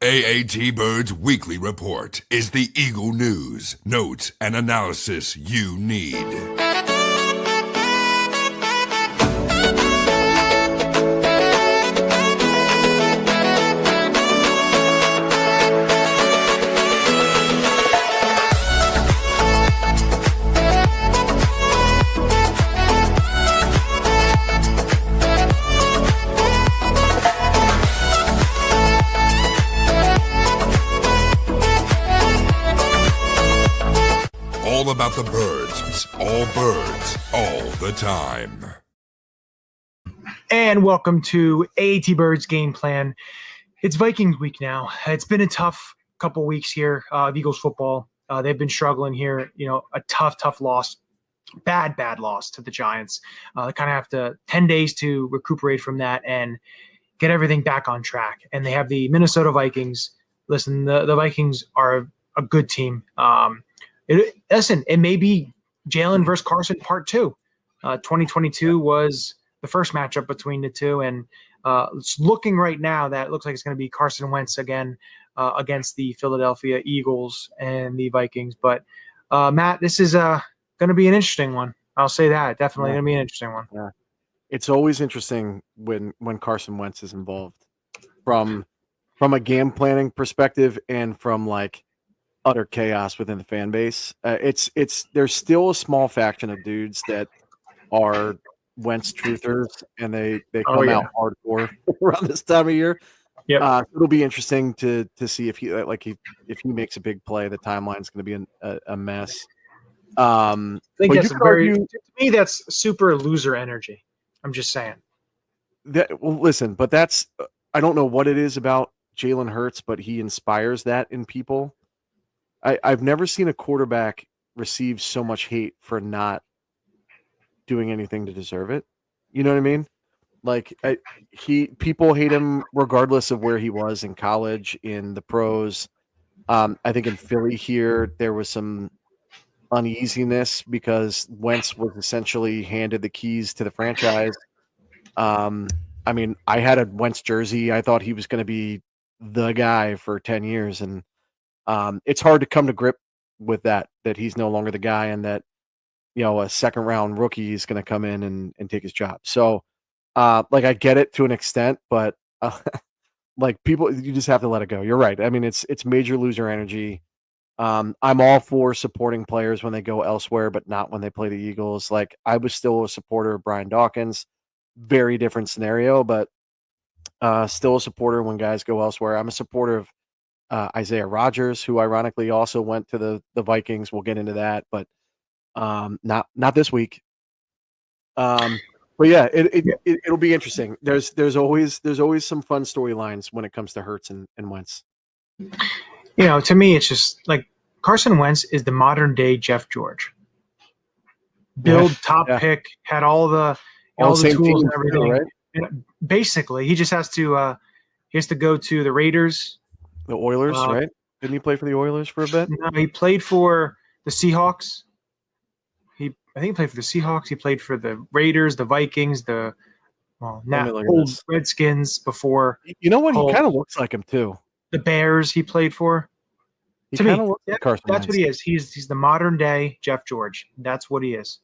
AATBirds Weekly Report is the Eagle news, notes, and analysis you need. All about the birds, all birds, all the time. And welcome to AATBirds Gameplan. It's Vikings week now. It's been a tough couple weeks here of Eagles football. They've been struggling here. You know, a tough loss, bad loss to the Giants. They kind of have to 10 days to recuperate from that and get everything back on track. And they have the Minnesota Vikings. Listen, the Vikings are a good team. It may be Jalen versus Carson part 2. 2022 was the first matchup between the two, and it's looking right now that it looks like it's going to be Carson Wentz again against the Philadelphia Eagles and the Vikings. But Matt, this is going to be an interesting one. I'll say that. Definitely going to be an interesting one. Yeah. It's always interesting when Carson Wentz is involved from a game planning perspective and from like utter chaos within the fan base. There's still a small faction of dudes that are Wentz truthers, and they come out hardcore around this time of year. Yeah, it'll be interesting to see if he makes a big play. The timeline's going to be a mess. I think that's to me that's super loser energy. I'm just saying. Well, listen, but that's I don't know what it is about Jalen Hurts, but he inspires that in people. I've never seen a quarterback receive so much hate for not doing anything to deserve it. You know what I mean? Like people hate him regardless of where he was in college, in the pros. I think in Philly here, there was some uneasiness because Wentz was essentially handed the keys to the franchise. I mean, I had a Wentz jersey. I thought he was going to be the guy for 10 years. And it's hard to come to grip with that he's no longer the guy and that, you know, a second round rookie is going to come in and take his job. So like I get it to an extent, but like people, you just have to let it go. You're right. I mean, it's major loser energy. I'm all for supporting players when they go elsewhere, but not when they play the Eagles. Like I was still a supporter of Brian Dawkins, very different scenario, but still a supporter when guys go elsewhere. I'm a supporter of Isaiah Rodgers, who ironically also went to the Vikings. We'll get into that, but not this week. But yeah, it'll be interesting. There's always some fun storylines when it comes to Hurts and Wentz. You know, to me, it's just like Carson Wentz is the modern day Jeff George. Top pick, had all the tools and everything. Too, right? And basically, he just has to go to the Raiders. The Oilers, right? Didn't he play for the Oilers for a bit? No, he played for the Seahawks. I think he played for the Seahawks. He played for the Raiders, the Vikings, old Redskins before. You know what? He kind of looks like him too. The Bears he played for. He kind of looks like Carson That's Wentz. what he is. He's the modern day Jeff George. That's what he is.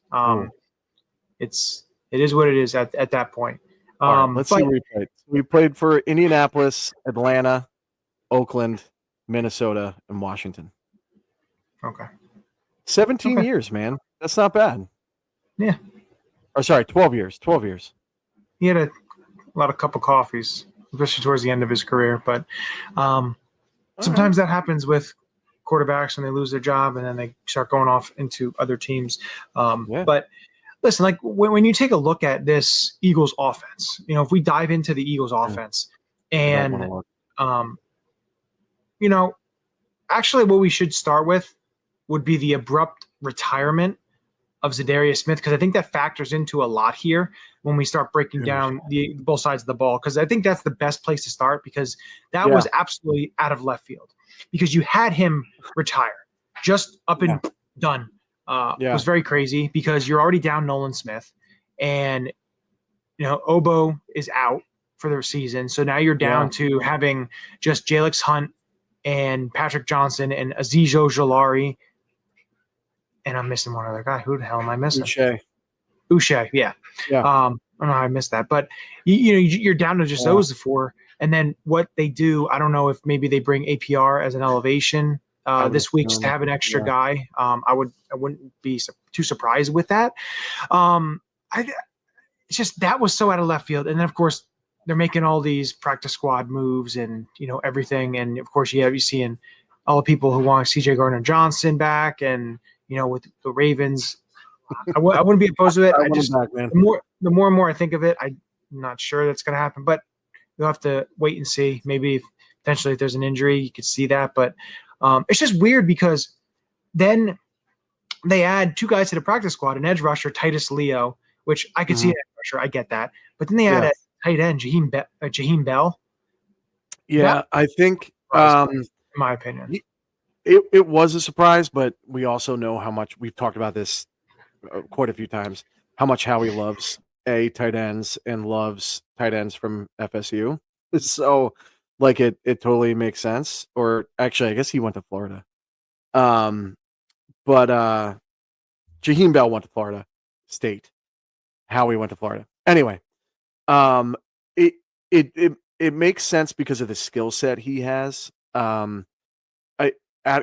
It is what it is at that point. Let's see where he played. We played for Indianapolis, Atlanta, Oakland, Minnesota, and Washington. Okay. 17 years, man. That's not bad. Yeah. Or sorry, 12 years. 12 years. He had a lot of cup of coffees, especially towards the end of his career. But sometimes that happens with quarterbacks when they lose their job and then they start going off into other teams. But listen, like when you take a look at this Eagles offense, you know, if we dive into the Eagles offense and you know, actually what we should start with would be the abrupt retirement of Zadarius Smith, because I think that factors into a lot here when we start breaking down both sides of the ball, because I think that's the best place to start, because that was absolutely out of left field, because you had him retire just up and done. It was very crazy because you're already down Nolan Smith, and you know Obo is out for the season. So now you're down to having just Jalix Hunt and Patrick Johnson and Aziz Ojolari. And I'm missing one other guy. Who the hell am I missing? Uche, yeah. I don't know how I missed that. But, you're down to just those four. And then what they do, I don't know if maybe they bring APR as an elevation this week just to have an extra guy. I wouldn't be too surprised with that. It's just that was so out of left field. And then, of course, they're making all these practice squad moves and, everything. And, of course, you're seeing all the people who want C.J. Gardner-Johnson back and, with the Ravens. I wouldn't be opposed to it. The more and more I think of it, I'm not sure that's going to happen. But you'll have to wait and see. Maybe potentially if there's an injury, you could see that. But it's just weird because then they add two guys to the practice squad, an edge rusher, Titus Leo, which I could see an edge rusher. I get that. But then they add a tight end, Jaheim Bell. Yeah, I think in my opinion. It was a surprise, but we also know how much we've talked about this quite a few times, how much Howie loves tight ends and loves tight ends from FSU. So it totally makes sense. Or actually, I guess he went to Florida. But Jaheim Bell went to Florida State. Howie went to Florida. Anyway, it makes sense because of the skill set he has.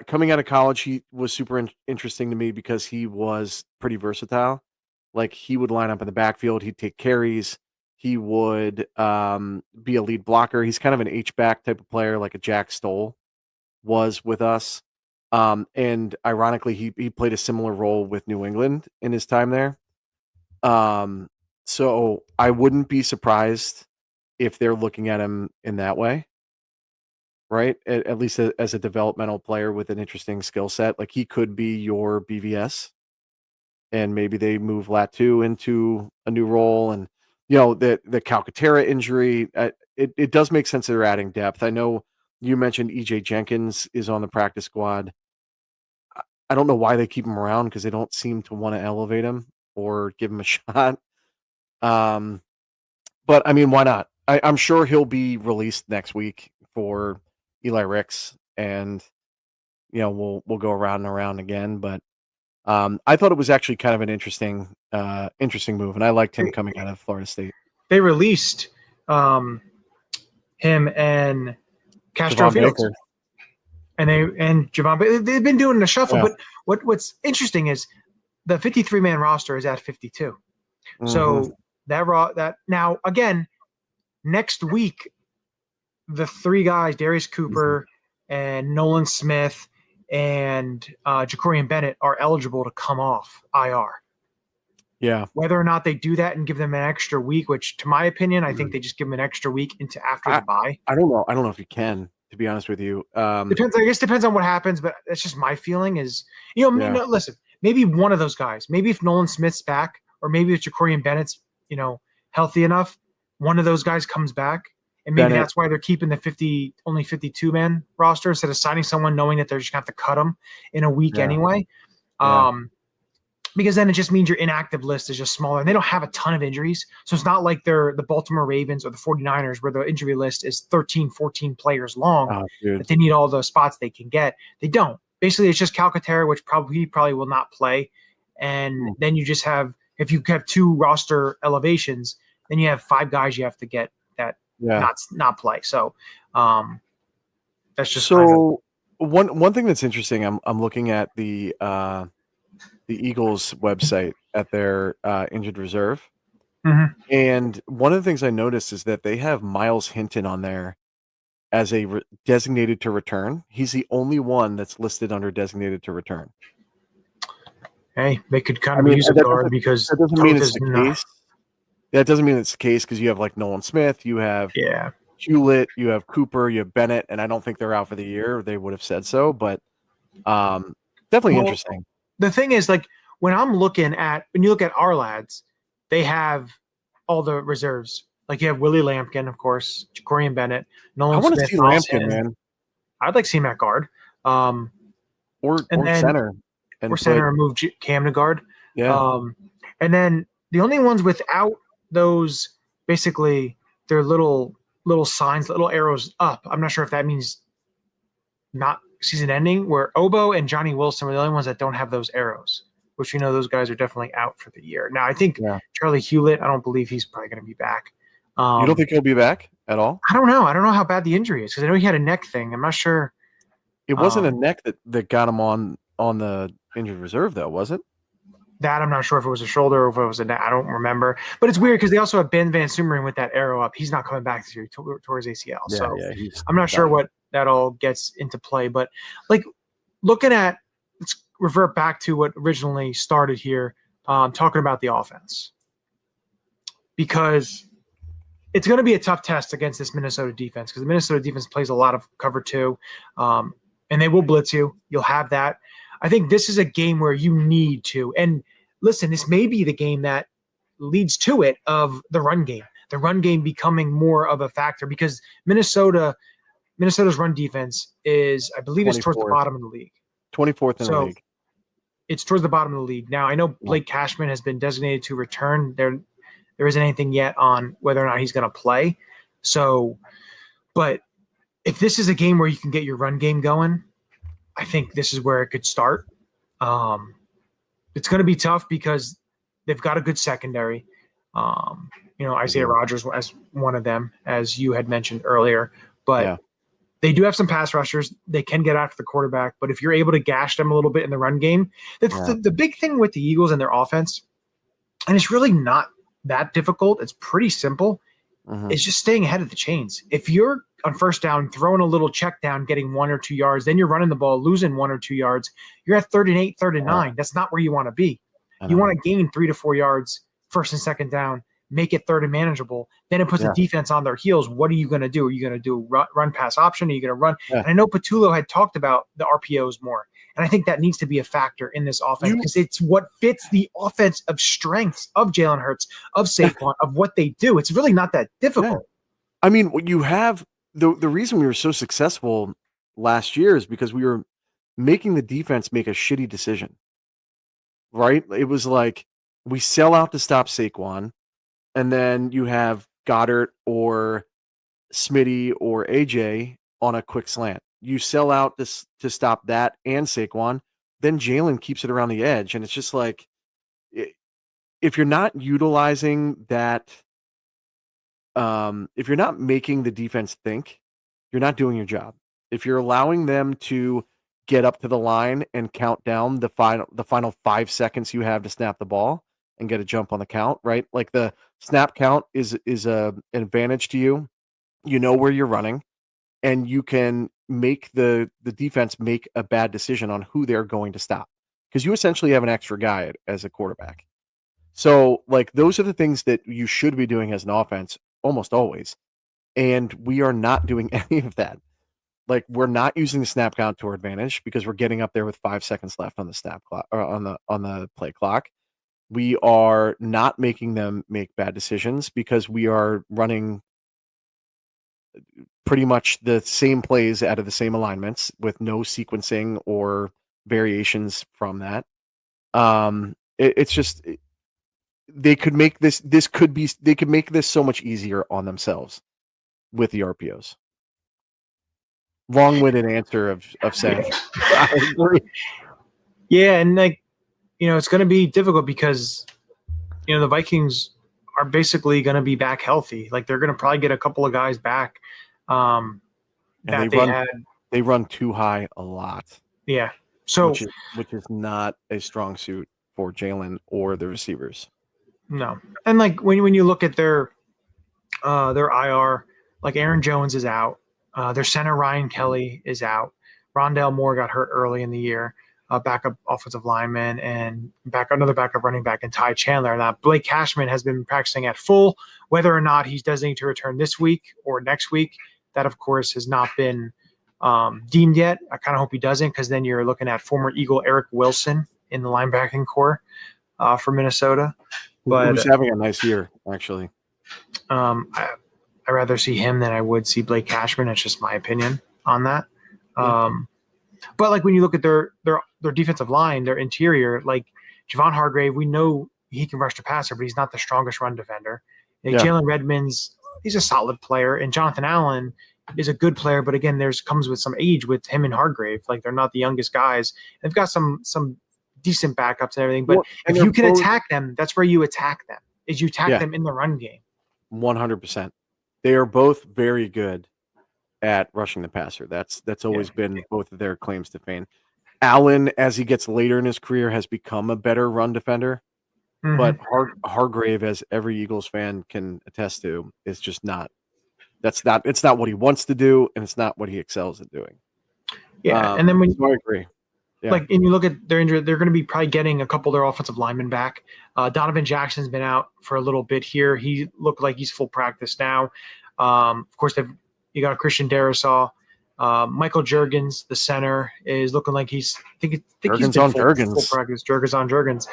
Coming out of college, he was super interesting to me because he was pretty versatile. Like he would line up in the backfield, he'd take carries, he would be a lead blocker. He's kind of an H-back type of player, like a Jack Stoll was with us. And ironically, he played a similar role with New England in his time there. So I wouldn't be surprised if they're looking at him in that way. Right, at least as a developmental player with an interesting skill set, like he could be your BVS, and maybe they move Latu into a new role. And the Calcaterra injury, it does make sense that they're adding depth. I know you mentioned EJ Jenkins is on the practice squad. I don't know why they keep him around because they don't seem to want to elevate him or give him a shot. But I mean, why not? I'm sure he'll be released next week for Eli Ricks, and we'll go around and around again. But I thought it was actually kind of an interesting move, and I liked him coming out of Florida State. They released him and Castro Fields, and Javon. They've been doing the shuffle, but what's interesting is the 53-man roster is at 52. So that now again next week. The three guys, Darius Cooper and Nolan Smith and Jacorian Bennett, are eligible to come off IR. Yeah. Whether or not they do that and give them an extra week, which to my opinion, I think they just give them an extra week into after the bye. I don't know. I don't know if you can, to be honest with you. Depends. I guess depends on what happens, but that's just my feeling is, listen, maybe one of those guys, maybe if Nolan Smith's back, or maybe if Jacorian Bennett's, healthy enough, one of those guys comes back. And maybe that's why they're keeping the only 52-man roster instead of signing someone knowing that they're just going to have to cut them in a week anyway. Because then it just means your inactive list is just smaller. And they don't have a ton of injuries. So it's not like they're the Baltimore Ravens or the 49ers where the injury list is 13, 14 players long. But they need all the spots they can get. They don't. Basically, it's just Calcaterra, which he probably will not play. And then you just have – if you have two roster elevations, then you have five guys you have to get that – not play. So that's just one thing that's interesting. I'm looking at the Eagles website at their injured reserve, and one of the things I noticed is that they have Miles Hinton on there as a designated to return. He's the only one that's listed under designated to return. Hey, they could kind of use a guard because that doesn't mean it's the case. That doesn't mean it's the case because you have like Nolan Smith, you have Hewlett, you have Cooper, you have Bennett, and I don't think they're out for the year. They would have said so, but definitely interesting. The thing is, like when you look at our lads, they have all the reserves. Like you have Willie Lampkin, of course, Jacorian Bennett, Nolan Smith. I want to see Lampkin, man. I'd like to see him at guard, or center, and move Cam to guard. Yeah, and then the only ones without those basically their little signs, little arrows up. I'm not sure if that means not season ending, where Obo and Johnny Wilson were the only ones that don't have those arrows, which we know those guys are definitely out for the year. Now, I think Charlie Hewlett, I don't believe he's probably going to be back. You don't think he'll be back at all? I don't know. I don't know how bad the injury is because I know he had a neck thing. I'm not sure. It wasn't a neck that got him on the injured reserve, though, was it? That I'm not sure if it was a shoulder or if it was a neck. I don't remember. But it's weird because they also have Ben Van Sumeren with that arrow up. He's not coming back this year towards ACL. Yeah, so I'm not done. sure what that all gets into play. But like looking at, let's revert back to what originally started here, talking about the offense. Because it's going to be a tough test against this Minnesota defense because the Minnesota defense plays a lot of cover two, and they will blitz you. You'll have that. I think this is a game where you need to. And listen, this may be the game that leads to it of the run game becoming more of a factor because Minnesota's run defense is, I believe, it's towards the bottom of the league. 24th in the league. It's towards the bottom of the league. Now, I know Blake Cashman has been designated to return. There isn't anything yet on whether or not he's going to play. So, but if this is a game where you can get your run game going, I think this is where it could start. It's going to be tough because they've got a good secondary. Isaiah Rodgers as one of them, as you had mentioned earlier. But they do have some pass rushers. They can get after the quarterback. But if you're able to gash them a little bit in the run game, the big thing with the Eagles and their offense, and it's really not that difficult. It's pretty simple. It's just staying ahead of the chains. If you're on first down, throwing a little check down, getting 1 or 2 yards, then you're running the ball, losing 1 or 2 yards, you're at 3rd and 8, 3rd and 9. That's not where you want to be. You want to gain 3 to 4 yards first and second down, make it 3rd and manageable. Then it puts the defense on their heels. What are you going to do? Are you going to do run pass option? Are you going to run? And I know Patullo had talked about the RPOs more. And I think that needs to be a factor in this offense because it's what fits the offensive strengths of Jalen Hurts, of Saquon, of what they do. It's really not that difficult. Yeah. I mean, what you have the reason we were so successful last year is because we were making the defense make a shitty decision. Right? It was like we sell out to stop Saquon, and then you have Goddard or Smitty or AJ on a quick slant. You sell out to stop that and Saquon, then Jalen keeps it around the edge. And it's just like, if you're not utilizing that, if you're not making the defense think, you're not doing your job. If you're allowing them to get up to the line and count down the final 5 seconds you have to snap the ball and get a jump on the count, right? Like the snap count is an advantage to you. You know where you're running, and you can make the defense make a bad decision on who they're going to stop because you essentially have an extra guy as a quarterback. So like those are the things that you should be doing as an offense almost always. And we are not doing any of that. Like we're not using the snap count to our advantage because we're getting up there with 5 seconds left on the snap clock or on the play clock. We are not making them make bad decisions because we are running pretty much the same plays out of the same alignments with no sequencing or variations from that. It's just they could make they could make this so much easier on themselves with the RPOs. Long-winded answer of saying I agree. Yeah, and it's going to be difficult because the Vikings are basically going to be back healthy. Like they're going to probably get a couple of guys back. They run too high a lot. Yeah. So which is not a strong suit for Jalen or the receivers. No. And like when you look at their IR, like Aaron Jones is out. Their center Ryan Kelly is out. Rondale Moore got hurt early in the year. Backup offensive lineman and another backup running back and Ty Chandler. Now Blake Cashman has been practicing at full. Whether or not he's designated to return this week or next week, that of course has not been deemed yet. I kind of hope he doesn't because then you're looking at former Eagle Eric Wilson in the linebacking core for Minnesota. But who's having a nice year, actually. I'd rather see him than I would see Blake Cashman. That's just my opinion on that. But like when you look at their defensive line, their interior, like Javon Hargrave, we know he can rush the passer, but he's not the strongest run defender. Jalen Redmond's he's a solid player, and Jonathan Allen is a good player, but again, comes with some age with him and Hargrave. Like they're not the youngest guys. They've got some decent backups and everything, but if you can attack them, that's where you attack them. Is you attack them in the run game. 100%. They are both very good at rushing the passer. That's always been both of their claims to fame. Allen, as he gets later in his career, has become a better run defender. But Hargrave, as every Eagles fan can attest to, is just not. It's not what he wants to do, and it's not what he excels at doing. Yeah, and then I agree. Yeah. Like, and you look at their injury, they're going to be probably getting a couple of their offensive linemen back. Donovan Jackson's been out for a little bit here. He looked like he's full practice now. Of course, you got Christian Darrisaw. Michael Juergens, the center, is looking like he's been full practice. Juergens on Juergens.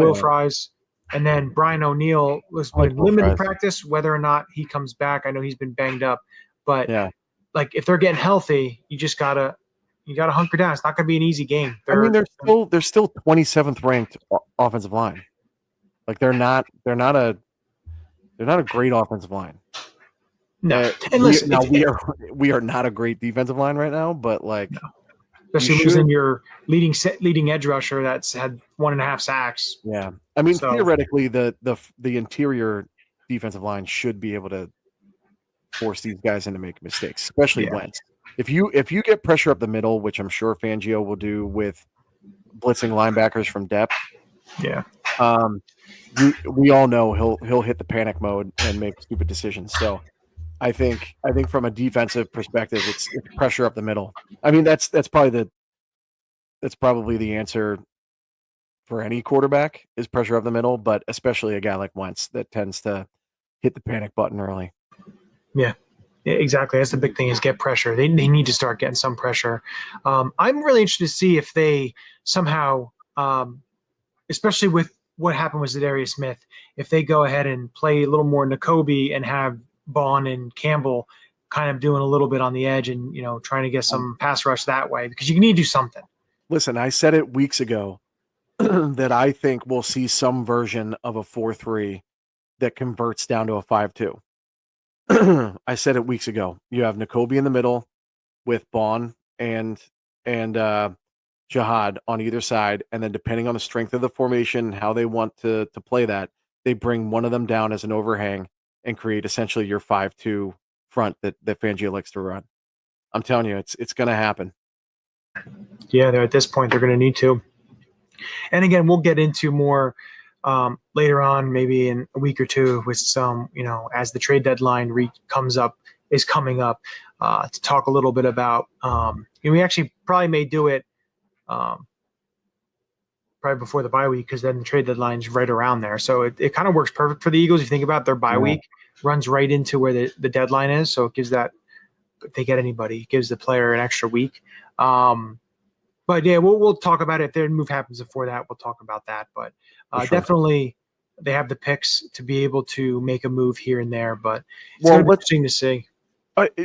Will Fries. And then Brian O'Neill was limited practice, whether or not he comes back. I know he's been banged up, but like if they're getting healthy, you gotta hunker down. It's not gonna be an easy game. They're still 27th ranked offensive line. Like they're not a great offensive line. No, we are not a great defensive line right now, but like. No. Especially losing your leading edge rusher that's had 1.5 sacks. Yeah, I mean theoretically, the interior defensive line should be able to force these guys into making mistakes, especially Wentz. If you get pressure up the middle, which I'm sure Fangio will do with blitzing linebackers from depth. Yeah. We all know he'll hit the panic mode and make stupid decisions. So. I think from a defensive perspective, it's pressure up the middle. I mean, that's probably the answer for any quarterback is pressure up the middle, but especially a guy like Wentz that tends to hit the panic button early. Yeah, exactly. That's the big thing is get pressure. They need to start getting some pressure. I'm really interested to see if they somehow, especially with what happened with Zadarius Smith, if they go ahead and play a little more Nakobe and have Bond and Campbell kind of doing a little bit on the edge and, trying to get some pass rush that way because you need to do something. Listen, I said it weeks ago that I think we'll see some version of a 4-3 that converts down to a 5-2. I said it weeks ago. You have Nakobe in the middle with Bond and Jihad on either side. And then depending on the strength of the formation, how they want to play that, they bring one of them down as an overhang and create essentially your 5-2 front that Fangio likes to run. I'm telling you, it's going to happen. Yeah, at this point, they're going to need to. And again, we'll get into more later on, maybe in a week or two with some, as the trade deadline is coming up to talk a little bit about, we actually probably may do it probably before the bye week because then the trade deadline is right around there. So it kind of works perfect for the Eagles. If you think about their bye week, runs right into where the deadline is. So it gives that, if they get anybody, it gives the player an extra week. But yeah, we'll talk about it. If their move happens before that, we'll talk about that. But definitely they have the picks to be able to make a move here and there. But it's going to be interesting to see.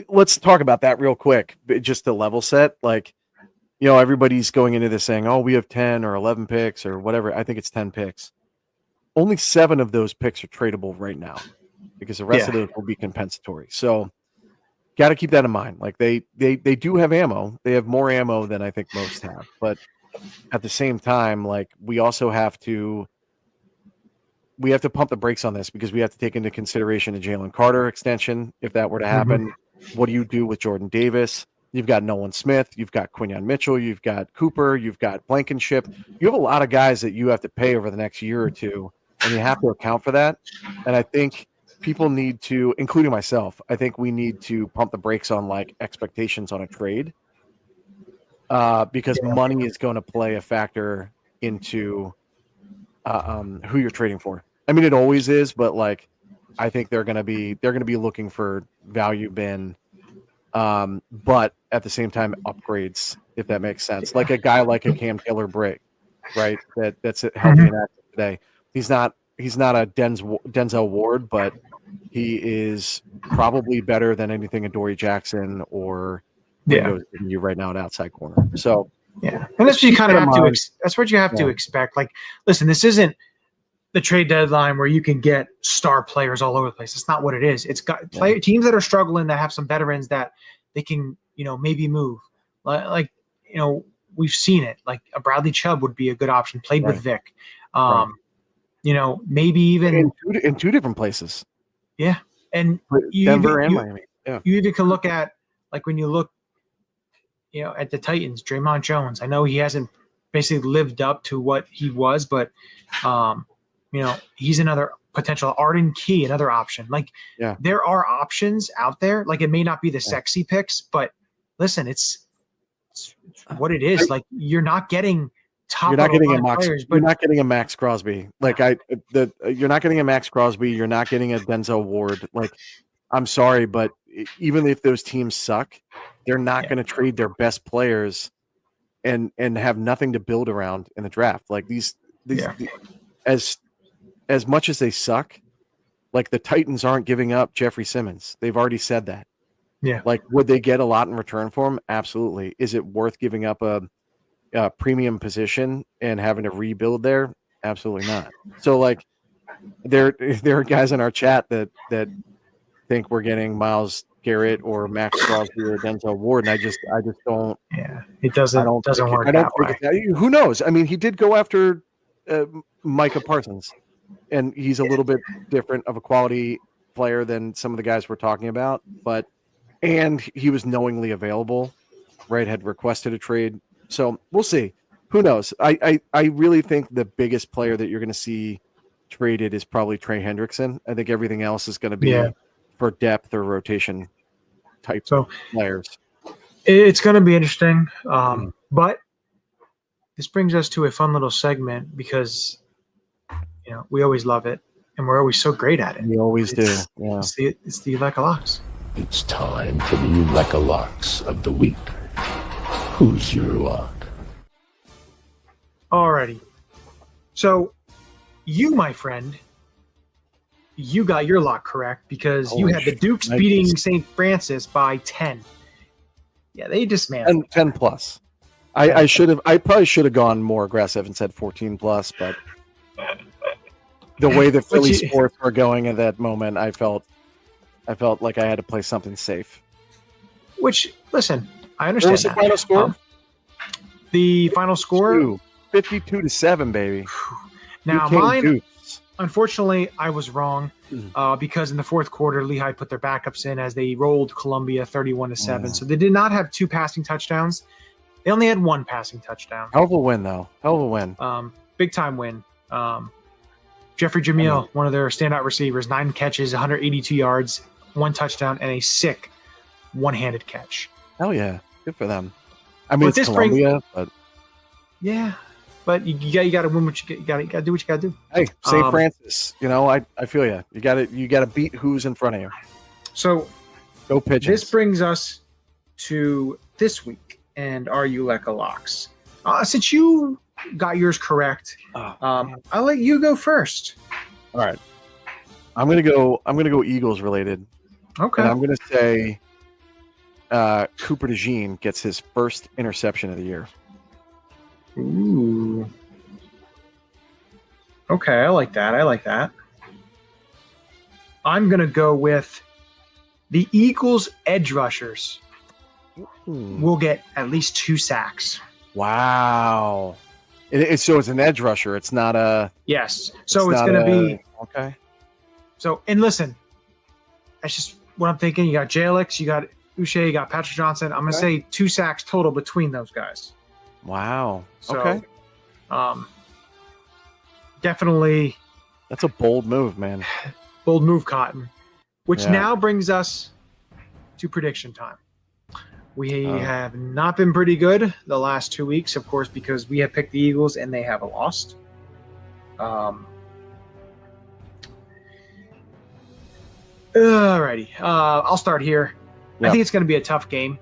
Let's talk about that real quick, just to level set. Like, everybody's going into this saying, oh, we have 10 or 11 picks or whatever. I think it's 10 picks. Only 7 of those picks are tradable right now because the rest of those will be compensatory. So got to keep that in mind. Like they do have ammo. They have more ammo than I think most have. But at the same time, like we also have to pump the brakes on this because we have to take into consideration a Jalen Carter extension. If that were to happen, what do you do with Jordan Davis? You've got Nolan Smith, you've got Quinyon Mitchell, you've got Cooper, you've got Blankenship. You have a lot of guys that you have to pay over the next year or two, and you have to account for that. And I think people need to, including myself, I think we need to pump the brakes on like expectations on a trade because money is going to play a factor into who you're trading for. I mean, it always is, but like I think they're going to be looking for value bin. But at the same time, upgrades, if that makes sense. Like a guy like a Cam Taylor-Britt, right? That's healthy and active today. He's not a Denzel Ward, but he is probably better than anything Adoree Jackson or Windows giving you right now at outside corner. So and that's what you kind of have to. That's what you have to expect. Like, listen, this isn't the trade deadline where you can get star players all over the place. It's not what it is. It's got teams that are struggling that have some veterans that they can, maybe move. Like, we've seen it. Like a Bradley Chubb would be a good option. Played with Vic. Maybe even in two different places. Yeah, and Denver and Miami. Yeah, you even can look at when you look, at the Titans, Draymond Jones. I know he hasn't basically lived up to what he was, but he's another potential. Arden Key, another option. There are options out there. Like it may not be the sexy picks, but listen, it's what it is. Like you're not getting top. You're not getting a Max. Players, you're not getting a Max Crosby. You're not getting a Max Crosby. You're not getting a Denzel Ward. Like, I'm sorry, but even if those teams suck, they're not going to trade their best players and have nothing to build around in the draft. Like these as much as they suck, like the Titans aren't giving up Jeffrey Simmons. They've already said that. Yeah. Like, would they get a lot in return for him? Absolutely. Is it worth giving up a premium position and having to rebuild there? Absolutely not. So like there are guys in our chat that think we're getting Myles Garrett or Max Crosby or Denzel Ward, and I just don't. Yeah, it doesn't work that way. Who knows? I mean, he did go after Micah Parsons, and he's a little bit different of a quality player than some of the guys we're talking about, and he was knowingly available, right? Had requested a trade. So we'll see. Who knows? I really think the biggest player that you're going to see traded is probably Trey Hendrickson. I think everything else is going to be for depth or rotation type players. It's going to be interesting. But this brings us to a fun little segment because, we always love it and we're always so great at it. We always do. Yeah. It's the Elect-a-Locks. It's time for the Elect-a-Locks of the week. Who's your lock? Alrighty. So, you, my friend, you got your lock correct because you had the Dukes beating St. Francis by 10. Yeah, they dismantled. 10 plus. I probably should have gone more aggressive and said 14 plus, but the way the Philly sports were going at that moment, I felt like I had to play something safe. Which, listen, I understand. What was the final score? The final score? 52-7, baby. Now, mine, unfortunately, I was wrong because in the fourth quarter, Lehigh put their backups in as they rolled Columbia 31-7. So they did not have 2 passing touchdowns. They only had 1 passing touchdown. Hell of a win, though. Hell of a win. Big time win. Jeffrey Jamil, one of their standout receivers, 9 catches, 182 yards, 1 touchdown, and a sick one-handed catch. Hell yeah. Good for them. I mean, it's Columbia, but... Yeah. But you got to win what you got to do what you got to do. Hey, St. Francis, I feel you. You got to beat who's in front of you. So, go Pigeons. This brings us to this week and our Elect-a-Locks. Since you got yours correct, I'll let you go first. All right. I'm gonna go Eagles related. Okay. And I'm gonna say Cooper DeJean gets his first interception of the year. Ooh. Okay, I like that. I'm going to go with the Eagles edge rushers will get at least 2 sacks. Wow. So it's an edge rusher. It's not a... Yes. So it's going to be... Okay. So, and listen, that's just what I'm thinking. You got Jalix, you got Uche, you got Patrick Johnson. I'm going to say 2 sacks total between those guys. Wow. So, okay. Definitely. That's a bold move, man. Bold move, Cotton. Which now brings us to prediction time. We have not been pretty good the last 2 weeks, of course, because we have picked the Eagles and they have lost. Alrighty. I'll start here. Yep. I think it's going to be a tough game.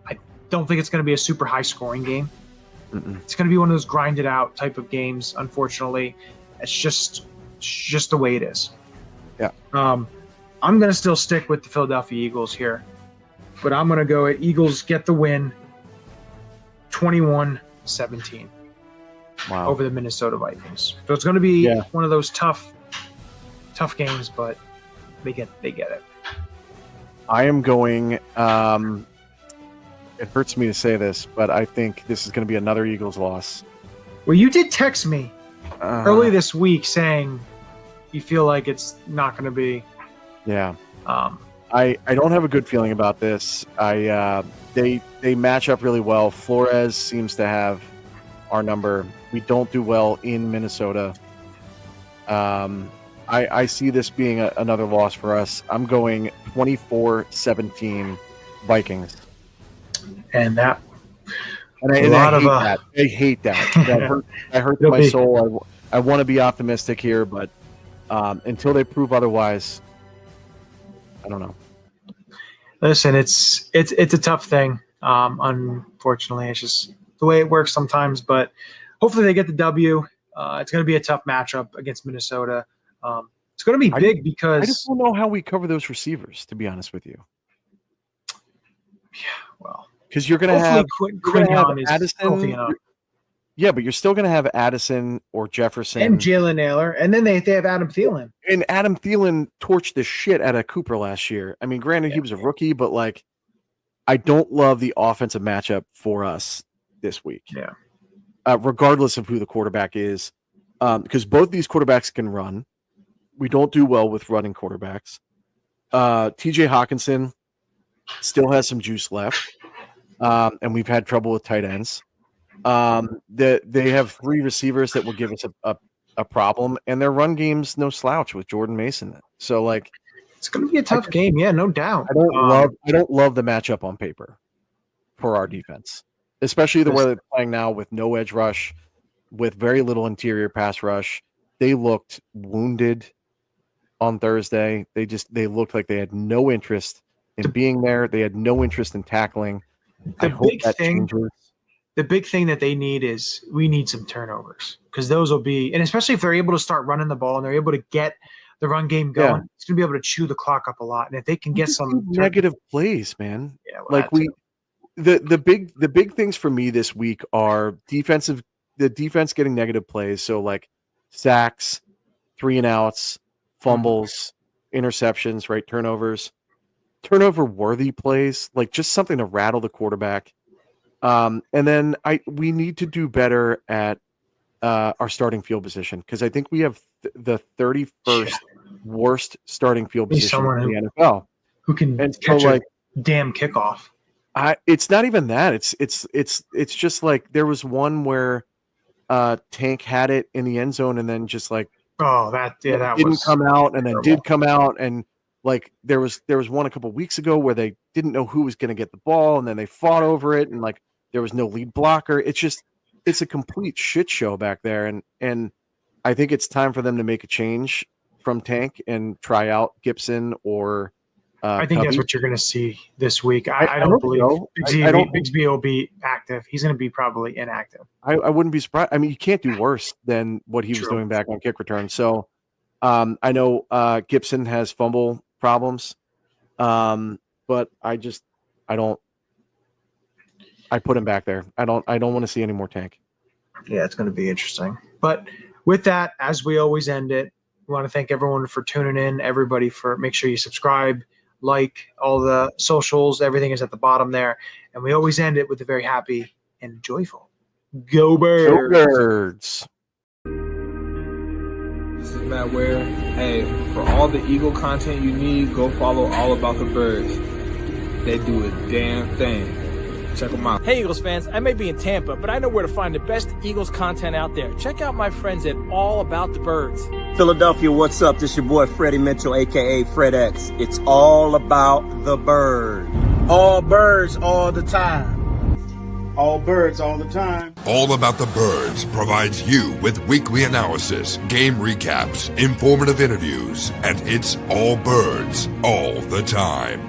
I don't think it's going to be a super high-scoring game. It's going to be one of those grinded-out type of games, unfortunately. It's just the way it is. Yeah. I'm going to still stick with the Philadelphia Eagles here. But I'm going to go at Eagles get the win 21-17. over the Minnesota Vikings. So it's going to be one of those tough games, but they get it. I am going. It hurts me to say this, but I think this is going to be another Eagles loss. Well, you did text me early this week saying you feel like it's not going to be. Yeah. I don't have a good feeling about this. They match up really well. Flores seems to have our number. We don't do well in Minnesota. I see this being another loss for us. I'm going 24-17 Vikings. And I hate that. That hurts my soul. I want to be optimistic here, but until they prove otherwise, I don't know. Listen, it's a tough thing. Unfortunately, it's just the way it works sometimes. But hopefully, they get the W. It's going to be a tough matchup against Minnesota. It's going to be big because I just don't know how we cover those receivers. To be honest with you, well, because you're going to have Addison. Yeah, but you're still going to have Addison or Jefferson and Jalen Naylor, and then they have Adam Thielen. And Adam Thielen torched the shit out of Cooper last year. I mean, granted, he was a rookie, but like, I don't love the offensive matchup for us this week. Yeah, regardless of who the quarterback is, because both these quarterbacks can run. We don't do well with running quarterbacks. TJ Hawkinson still has some juice left, and we've had trouble with tight ends. They have three receivers that will give us a problem, and their run game's no slouch with Jordan Mason. So like, it's going to be a tough game. Yeah, no doubt. I don't love the matchup on paper for our defense, especially the way they're playing now with no edge rush, with very little interior pass rush. They looked wounded on Thursday. They looked like they had no interest in being there. They had no interest in tackling. I hope that changes. The big thing that they need is we need some turnovers, because those will be, and especially if they're able to start running the ball and they're able to get the run game going, it's going to be able to chew the clock up a lot. And if they can get some negative plays, man, well, like the big things for me this week are the defense getting negative plays. So like sacks, 3-and-outs, fumbles, interceptions, right? Turnover worthy plays, like just something to rattle the quarterback. And then we need to do better at our starting field position, because I think we have the 31st worst starting field position in the NFL. Who can catch a damn kickoff? It's not even that. It's just like there was one where Tank had it in the end zone and then just like that didn't come out and then did come out, and like there was one a couple weeks ago where they didn't know who was going to get the ball and then they fought over it and like there was no lead blocker. It's a complete shit show back there, and I think it's time for them to make a change from Tank and try out Gibson or I think that's what you're going to see this week. I don't believe Bigsby will be active. He's going to be probably inactive. I wouldn't be surprised. I mean, you can't do worse than what he was doing back on kick return. So I know Gibson has fumble problems, but I put him back there. I don't want to see any more Tank. Yeah, it's going to be interesting. But with that, as we always end it, we want to thank everyone for tuning in. Everybody make sure you subscribe, like all the socials. Everything is at the bottom there. And we always end it with a very happy and joyful Go Birds. Go Birds. This is Matt Ware. Hey, for all the Eagle content you need, go follow All About the Birds. They do a damn thing. Check them out. Hey, Eagles fans, I may be in Tampa, but I know where to find the best Eagles content out there. Check out my friends at All About the Birds. Philadelphia, what's up? This your boy Freddie Mitchell, a.k.a. Fred X. It's all about the bird. All birds all the time. All birds all the time. All About the Birds provides you with weekly analysis, game recaps, informative interviews, and it's all birds all the time.